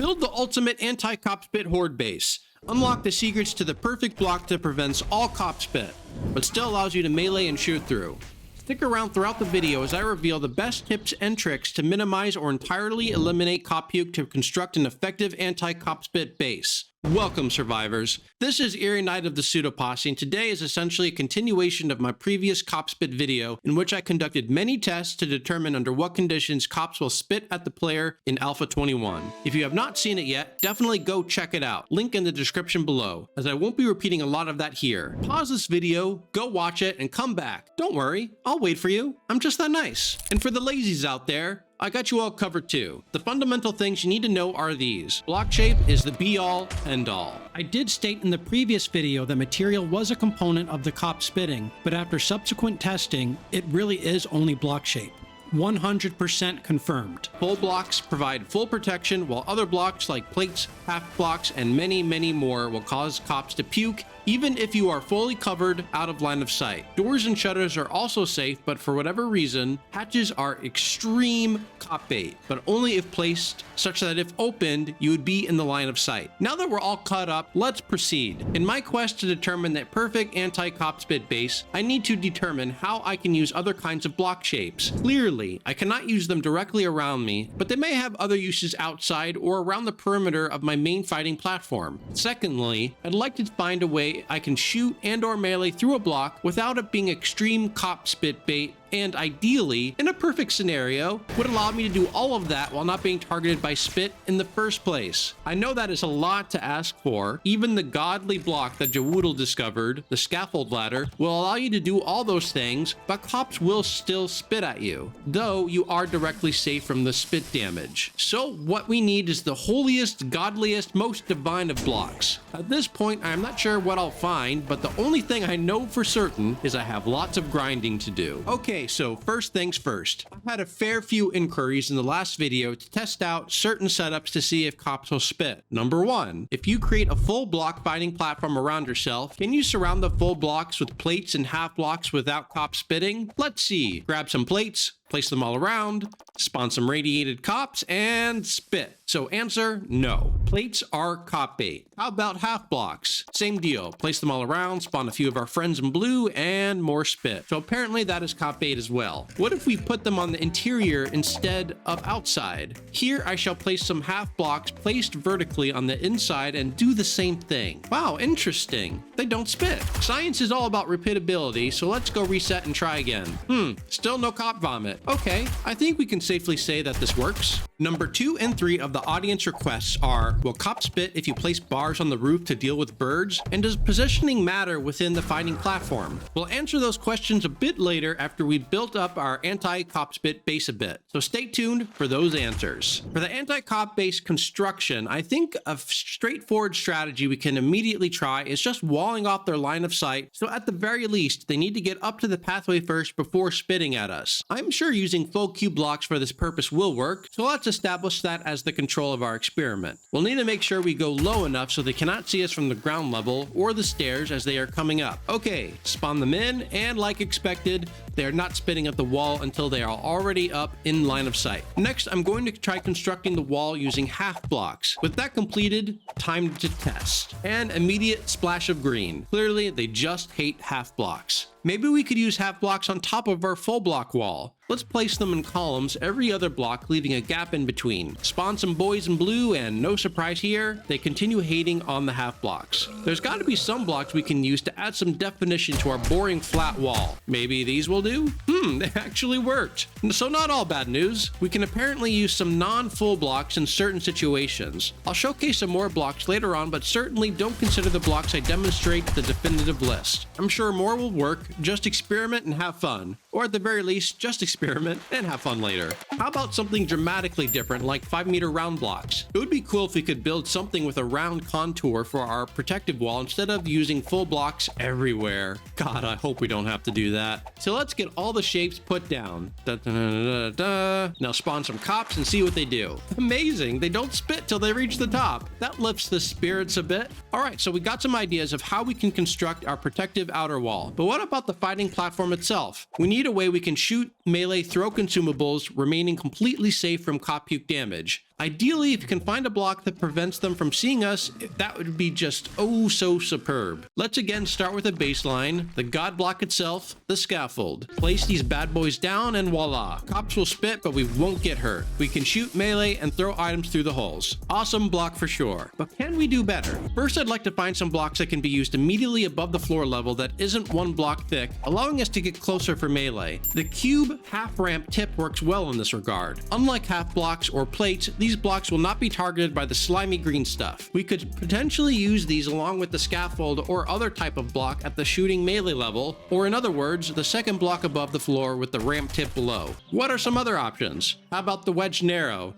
Build the ultimate anti-cop spit horde base. Unlock the secrets to the perfect block that prevents all cop spit, but still allows you to melee and shoot through. Stick around throughout the video as I reveal the best tips and tricks to minimize or entirely eliminate cop puke to construct an effective anti-cop spit base. Welcome, survivors. This is Eerie Night of the Pseudoposse, and today is essentially a continuation of my previous cop spit video in which I conducted many tests to determine under what conditions cops will spit at the player in Alpha 21. If you have not seen it yet, definitely go check it out. Link in the description below, as I won't be repeating a lot of that here. Pause this video, go watch it, and come back. Don't worry, I'll wait for you. I'm just that nice. And for the lazies out there, I got you all covered too. The fundamental things you need to know are these. Block shape is the be-all, end-all. I did state in the previous video that material was a component of the cop spitting, but after subsequent testing, it really is only block shape. 100% confirmed. Full blocks provide full protection, while other blocks like plates, half blocks, and many more will cause cops to puke, even if you are fully covered out of line of sight. Doors and shutters are also safe, but for whatever reason, hatches are extreme cop bait, but only if placed such that if opened, you would be in the line of sight. Now that we're all caught up, let's proceed. In my quest to determine that perfect anti-cop spit base, I need to determine how I can use other kinds of block shapes. Clearly, I cannot use them directly around me, but they may have other uses outside or around the perimeter of my main fighting platform. Secondly, I'd like to find a way I can shoot and or melee through a block without it being extreme cop spit bait, and ideally, in a perfect scenario, would allow me to do all of that while not being targeted by spit in the first place. I know that is a lot to ask for. Even the godly block that JaWoodle discovered, the scaffold ladder, will allow you to do all those things, but cops will still spit at you, though you are directly safe from the spit damage. So what we need is the holiest, godliest, most divine of blocks. At this point, I'm not sure what I'll find, but the only thing I know for certain is I have lots of grinding to do. Okay, so first things first. I've had a fair few inquiries in the last video to test out certain setups to see if cops will spit. Number 1, if you create a full block fighting platform around yourself, can you surround the full blocks with plates and half blocks without cops spitting? Let's see. Grab some plates, place them all around, spawn some radiated cops, and spit. So answer, no. Plates are cop bait. How about half blocks? Same deal. Place them all around, spawn a few of our friends in blue, and more spit. So apparently that is cop bait as well. What if we put them on the interior instead of outside? Here I shall place some half blocks placed vertically on the inside and do the same thing. Wow, interesting. They don't spit. Science is all about repeatability, so let's go reset and try again. Still no cop vomit. Okay, I think we can safely say that this works. Number 2 and 3 of the audience requests are, will cops spit if you place bars on the roof to deal with birds? And does positioning matter within the fighting platform? We'll answer those questions a bit later after we've built up our anti-cop spit base a bit. So stay tuned for those answers. For the anti-cop base construction, I think a straightforward strategy we can immediately try is just walling off their line of sight, so at the very least, they need to get up to the pathway first before spitting at us. I'm sure using full cube blocks for this purpose will work, so let's establish that as the control of our experiment. We'll need to make sure we go low enough so they cannot see us from the ground level or the stairs as they are coming up. Okay, spawn them in, and like expected, they are not spitting at the wall until they are already up in line of sight. Next, I'm going to try constructing the wall using half blocks. With that completed, time to test. And immediate splash of green. Clearly, they just hate half blocks. Maybe we could use half blocks on top of our full block wall. Let's place them in columns every other block, leaving a gap in between. Spawn some boys in blue, and no surprise here, they continue hating on the half blocks. There's got to be some blocks we can use to add some definition to our boring flat wall. Maybe these will do? They actually worked. So not all bad news. We can apparently use some non-full blocks in certain situations. I'll showcase some more blocks later on, but certainly don't consider the blocks I demonstrate the definitive list. I'm sure more will work. Just experiment and have fun. Or at the very least, just experiment and have fun later. How about something dramatically different like 5-meter round blocks? It would be cool if we could build something with a round contour for our protective wall instead of using full blocks everywhere. God, I hope we don't have to do that. So let's get all the shapes put down. Now spawn some cops and see what they do. Amazing, they don't spit till they reach the top. That lifts the spirits a bit. Alright, so we got some ideas of how we can construct our protective outer wall. But what about the fighting platform itself? We need a way we can shoot, melee, throw consumables, remaining completely safe from cop puke damage. Ideally, if you can find a block that prevents them from seeing us, that would be just oh so superb. Let's again start with a baseline, the god block itself, the scaffold. Place these bad boys down and voila. Cops will spit, but we won't get hurt. We can shoot melee and throw items through the holes. Awesome block for sure. But can we do better? First, I'd like to find some blocks that can be used immediately above the floor level that isn't one block thick, allowing us to get closer for melee. The cube half ramp tip works well in this regard. Unlike half blocks or plates, these blocks will not be targeted by the slimy green stuff. We could potentially use these along with the scaffold or other type of block at the shooting melee level, or in other words, the second block above the floor with the ramp tip below. What are some other options? How about the wedge narrow?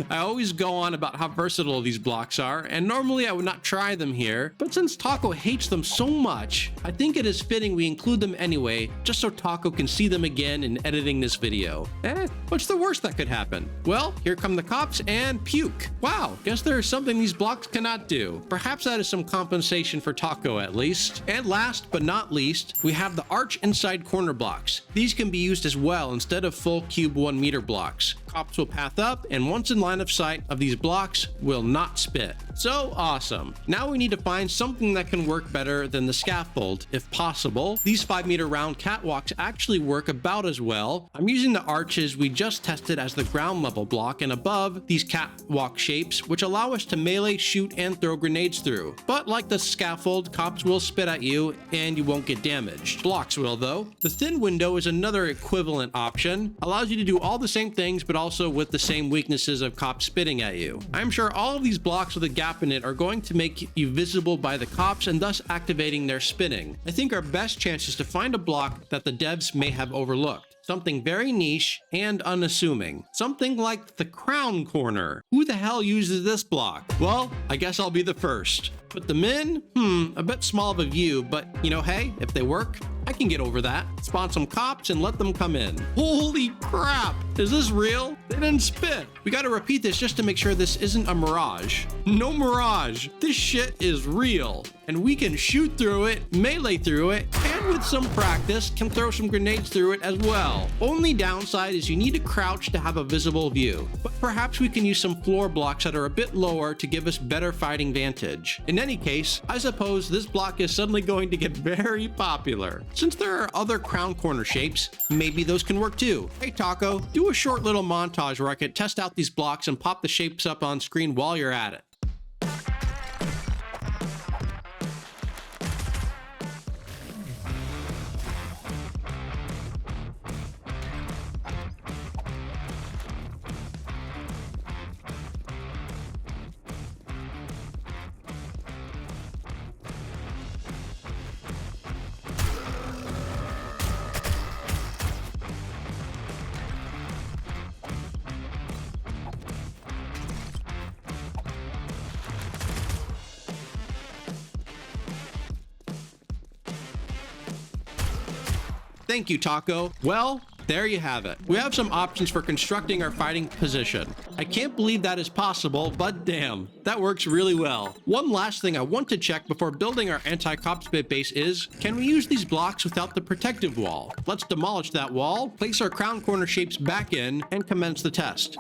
I always go on about how versatile these blocks are, and normally I would not try them here, but since Taco hates them so much, I think it is fitting we include them anyway, just so Taco can see them again in editing this video. What's the worst that could happen? Well, here come the cops and puke. Wow, guess there is something these blocks cannot do. Perhaps that is some compensation for Taco at least. And last but not least, we have the arch inside corner blocks. These can be used as well instead of full cube 1 meter blocks. Cops will path up, and once in line of sight of these blocks, will not spit. So awesome. Now we need to find something that can work better than the scaffold, if possible. These 5-meter round catwalks actually work about as well. I'm using the arches we just tested as the ground level block and above these catwalk shapes, which allow us to melee, shoot, and throw grenades through. But like the scaffold, cops will spit at you and you won't get damaged. Blocks will though. The thin window is another equivalent option. Allows you to do all the same things, but also with the same weaknesses of cops spitting at you. I'm sure all of these blocks with a gap in it are going to make you visible by the cops and thus activating their spitting. I think our best chance is to find a block that the devs may have overlooked. Something very niche and unassuming. Something like the crown corner. Who the hell uses this block? Well, I guess I'll be the first. Put them in? A bit small of a view, but you know, hey, if they work, I can get over that. Spawn some cops and let them come in. Holy crap! Is this real? They didn't spit. We gotta repeat this just to make sure this isn't a mirage. No mirage. This shit is real. And we can shoot through it, melee through it, and with some practice, can throw some grenades through it as well. Only downside is you need to crouch to have a visible view. But perhaps we can use some floor blocks that are a bit lower to give us better fighting vantage. In any case, I suppose this block is suddenly going to get very popular. Since there are other crown corner shapes, maybe those can work too. Hey Taco, do a short little montage where I can test out these blocks and pop the shapes up on screen while you're at it. Thank you, Taco. Well, there you have it. We have some options for constructing our fighting position. I can't believe that is possible, but damn, that works really well. One last thing I want to check before building our anti-cop spit base is, can we use these blocks without the protective wall? Let's demolish that wall, place our crown corner shapes back in, and commence the test.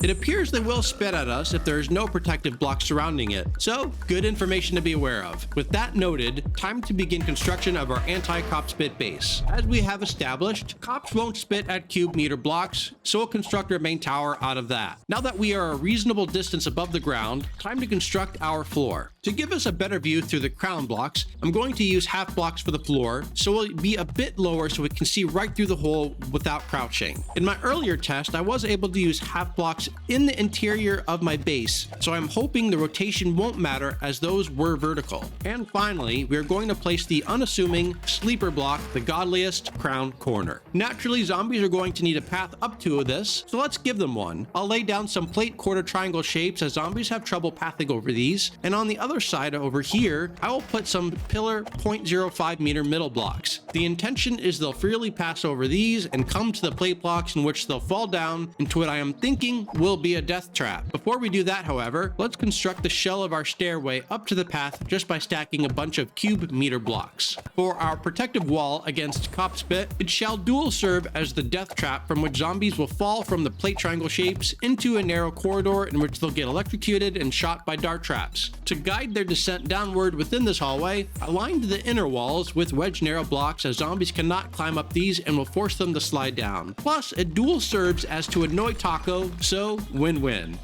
It appears they will spit at us if there is no protective block surrounding it, so good information to be aware of. With that noted, time to begin construction of our anti-cop spit base. As we have established, cops won't spit at cube meter blocks, so we'll construct our main tower out of that. Now that we are a reasonable distance above the ground, time to construct our floor. To give us a better view through the crown blocks, I'm going to use half blocks for the floor, so we'll be a bit lower so we can see right through the hole without crouching. In my earlier test, I was able to use half blocks in the interior of my base, so I'm hoping the rotation won't matter as those were vertical. And finally, we are going to place the unassuming sleeper block, the godliest crown corner. Naturally, zombies are going to need a path up to this, so let's give them one. I'll lay down some plate quarter triangle shapes as zombies have trouble pathing over these, and on the other side over here, I will put some pillar 0.05 meter middle blocks. The intention is they'll freely pass over these and come to the plate blocks in which they'll fall down into what I am thinking will be a death trap. Before we do that, however, let's construct the shell of our stairway up to the path just by stacking a bunch of cube meter blocks. For our protective wall against cop spit, it shall dual serve as the death trap from which zombies will fall from the plate triangle shapes into a narrow corridor in which they'll get electrocuted and shot by dart traps. To guide their descent downward within this hallway, I lined the inner walls with wedge narrow blocks as zombies cannot climb up these and will force them to slide down. Plus, it dual serves as to annoy Taco, so win-win.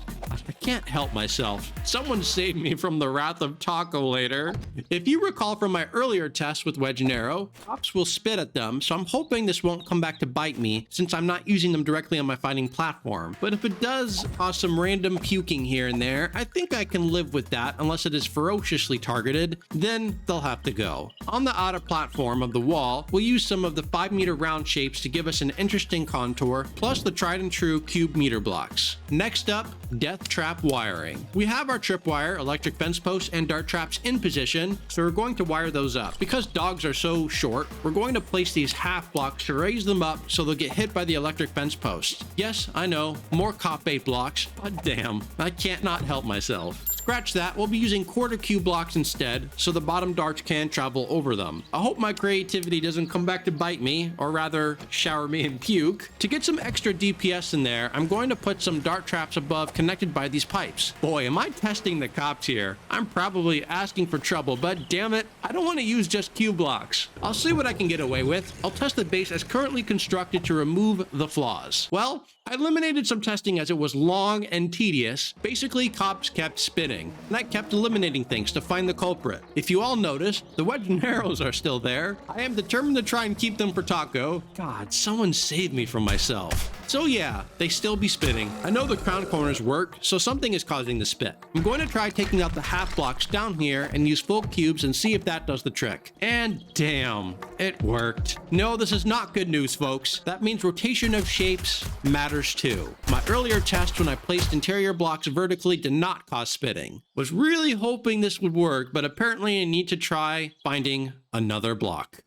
I can't help myself. Someone save me from the wrath of Taco later. If you recall from my earlier test with wedge and arrow, cops will spit at them, so I'm hoping this won't come back to bite me since I'm not using them directly on my fighting platform. But if it does cause some random puking here and there, I think I can live with that unless it is ferociously targeted, then they'll have to go. On the outer platform of the wall, we'll use some of the 5-meter round shapes to give us an interesting contour, plus the tried and true cube meter blocks. Next up, death trap wiring. We have our tripwire, electric fence posts, and dart traps in position, so we're going to wire those up. Because dogs are so short, we're going to place these half blocks to raise them up so they'll get hit by the electric fence posts. Yes, I know, more cop bait blocks, but damn, I can't not help myself. Scratch that, we'll be using quarter cube blocks instead, so the bottom darts can travel over them. I hope my creativity doesn't come back to bite me, or rather, shower me in puke. To get some extra DPS in there, I'm going to put some dart traps above connected by these pipes. Boy, am I testing the cops here. I'm probably asking for trouble, but damn it, I don't want to use just cube blocks. I'll see what I can get away with. I'll test the base as currently constructed to remove the flaws. Well, I eliminated some testing as it was long and tedious. Basically, cops kept spinning, and I kept eliminating things to find the culprit. If you all notice, the wedge and arrows are still there. I am determined to try and keep them for Taco. God, someone save me from myself. So yeah, they still be spinning. I know the crown corners work, so something is causing the spit. I'm going to try taking out the half blocks down here and use full cubes and see if that does the trick. And damn, it worked. No, this is not good news, folks. That means rotation of shapes matters too. My earlier test when I placed interior blocks vertically did not cause spitting. Was really hoping this would work, but apparently I need to try finding another block.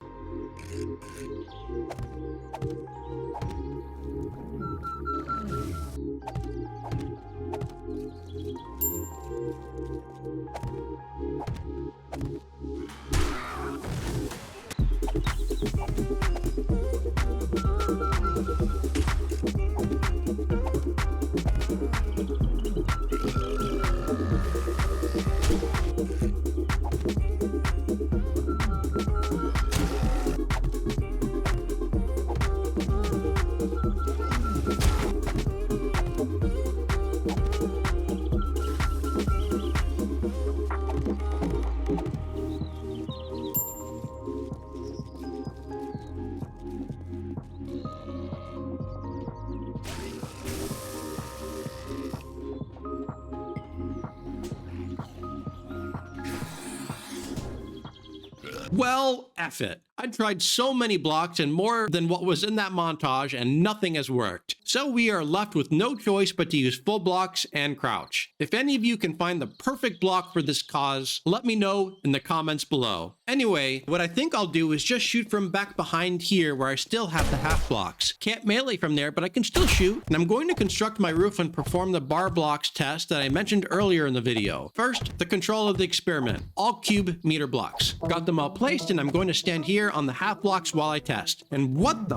Well, F it. I tried so many blocks and more than what was in that montage and nothing has worked. So we are left with no choice but to use full blocks and crouch. If any of you can find the perfect block for this cause, let me know in the comments below. Anyway, what I think I'll do is just shoot from back behind here where I still have the half blocks. Can't melee from there, but I can still shoot. And I'm going to construct my roof and perform the bar blocks test that I mentioned earlier in the video. First, the control of the experiment. All cube meter blocks. Got them all placed and I'm going to stand here on the half blocks while I test. And what?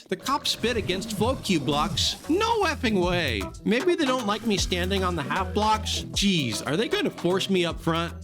The cops spit against flow cube blocks? No effing way. Maybe they don't like me standing on the half blocks? Jeez, are they going to force me up front?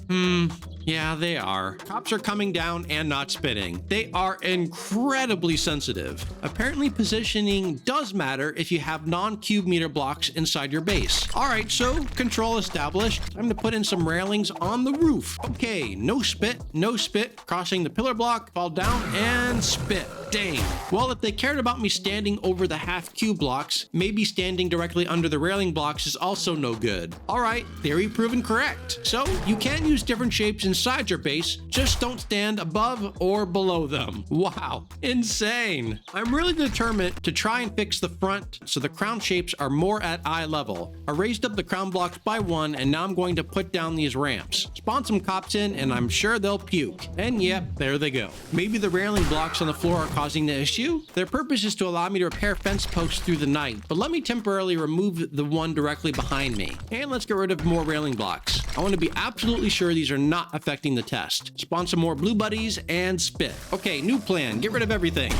Yeah, they are. Cops are coming down and not spitting. They are incredibly sensitive. Apparently positioning does matter if you have non-cube meter blocks inside your base. All right, so control established. Time to put in some railings on the roof. Okay, no spit. Crossing the pillar block, fall down and spit. Dang. Well, if they cared about me standing over the half cube blocks, maybe standing directly under the railing blocks is also no good. All right, theory proven correct. So you can use different shapes inside your base, just don't stand above or below them. Wow, insane. I'm really determined to try and fix the front so the crown shapes are more at eye level. I raised up the crown blocks by one and now I'm going to put down these ramps. Spawn some cops in and I'm sure they'll puke. And yep, there they go. Maybe the railing blocks on the floor are causing causing the issue? Their purpose is to allow me to repair fence posts through the night, but let me temporarily remove the one directly behind me. And let's get rid of more railing blocks. I want to be absolutely sure these are not affecting the test. Spawn some more blue buddies and spit. Okay, new plan. Get rid of everything.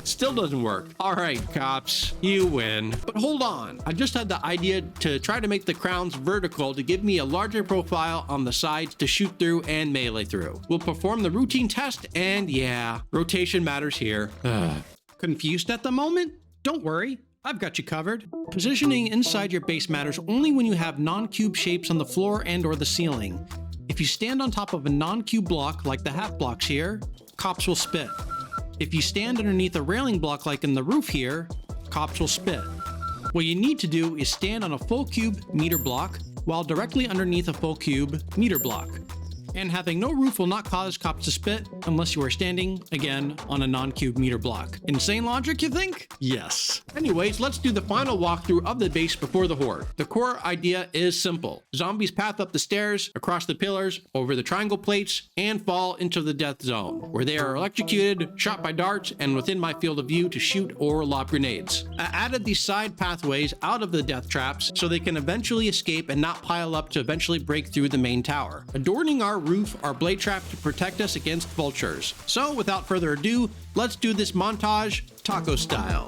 Still doesn't work. All right, cops, you win. But hold on, I just had the idea to try to make the crowns vertical to give me a larger profile on the sides to shoot through and melee through. We'll perform the routine test, and yeah, rotation matters here. Confused at the moment? Don't worry, I've got you covered. Positioning inside your base matters only when you have non-cube shapes on the floor and or the ceiling. If you stand on top of a non-cube block like the half blocks here, cops will spit. If you stand underneath a railing block like in the roof here, cops will spit. What you need to do is stand on a full cube meter block while directly underneath a full cube meter block. And having no roof will not cause cops to spit unless you are standing, again, on a non-cube meter block. Insane logic, you think? Yes. Anyways, let's do the final walkthrough of the base before the Horde. The core idea is simple. Zombies path up the stairs, across the pillars, over the triangle plates, and fall into the death zone, where they are electrocuted, shot by darts, and within my field of view to shoot or lob grenades. I added these side pathways out of the death traps so they can eventually escape and not pile up to eventually break through the main tower. Adorning our roof are blade traps to protect us against vultures. So without further ado, let's do this montage taco style.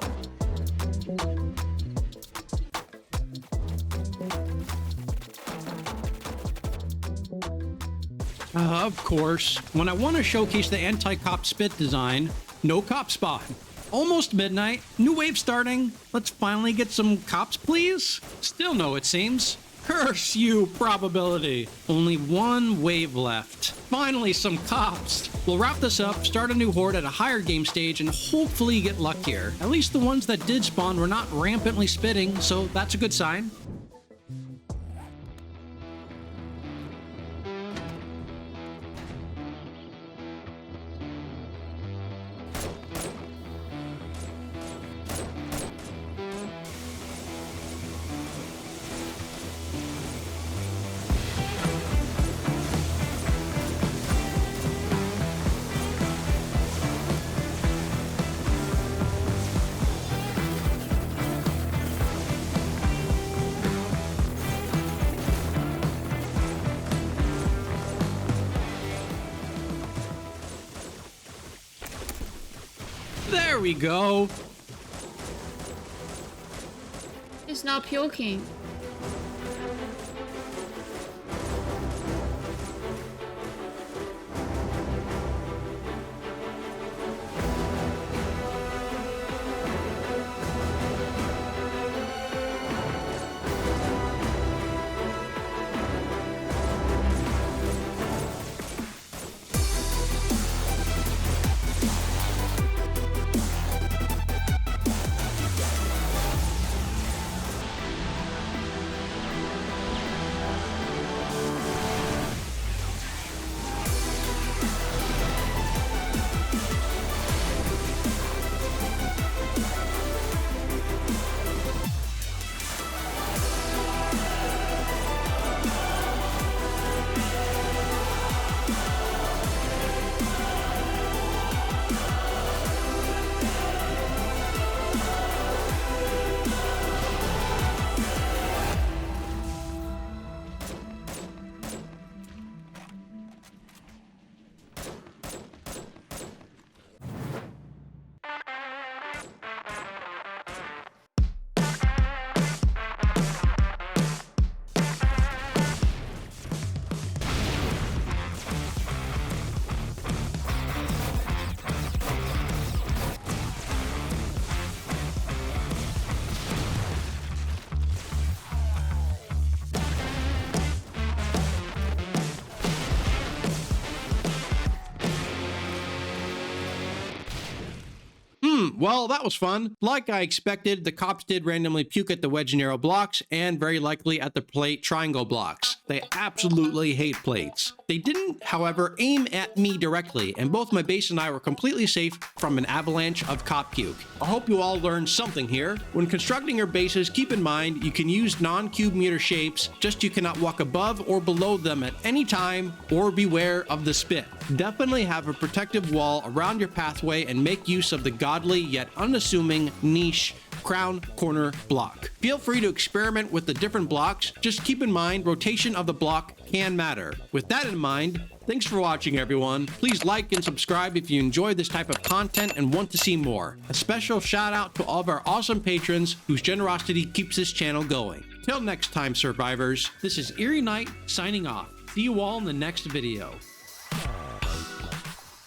Of course, when I want to showcase the anti-cop spit design, no cop spawn. Almost midnight, new wave starting. Let's finally get some cops, please? Still no, it seems. Curse you, probability. Only one wave left. Finally, some cops. We'll wrap this up, start a new horde at a higher game stage, and hopefully get luckier. At least the ones that did spawn were not rampantly spitting, so that's a good sign. There we go. It's not puking. Well, that was fun. Like I expected, the cops did randomly puke at the wedge and arrow blocks and very likely at the plate triangle blocks. They absolutely hate plates. They didn't, however, aim at me directly, and both my base and I were completely safe from an avalanche of cop puke. I hope you all learned something here. When constructing your bases, keep in mind you can use non-cube meter shapes, just you cannot walk above or below them at any time, or beware of the spit. Definitely have a protective wall around your pathway and make use of the godly yet unassuming niche crown corner block. Feel free to experiment with the different blocks, just keep in mind rotation of the block can matter. With that in mind, thanks for watching everyone. Please like and subscribe if you enjoy this type of content and want to see more. A special shout out to all of our awesome patrons whose generosity keeps this channel going. Till next time, survivors, this is Eerie Knight signing off. See you all in the next video.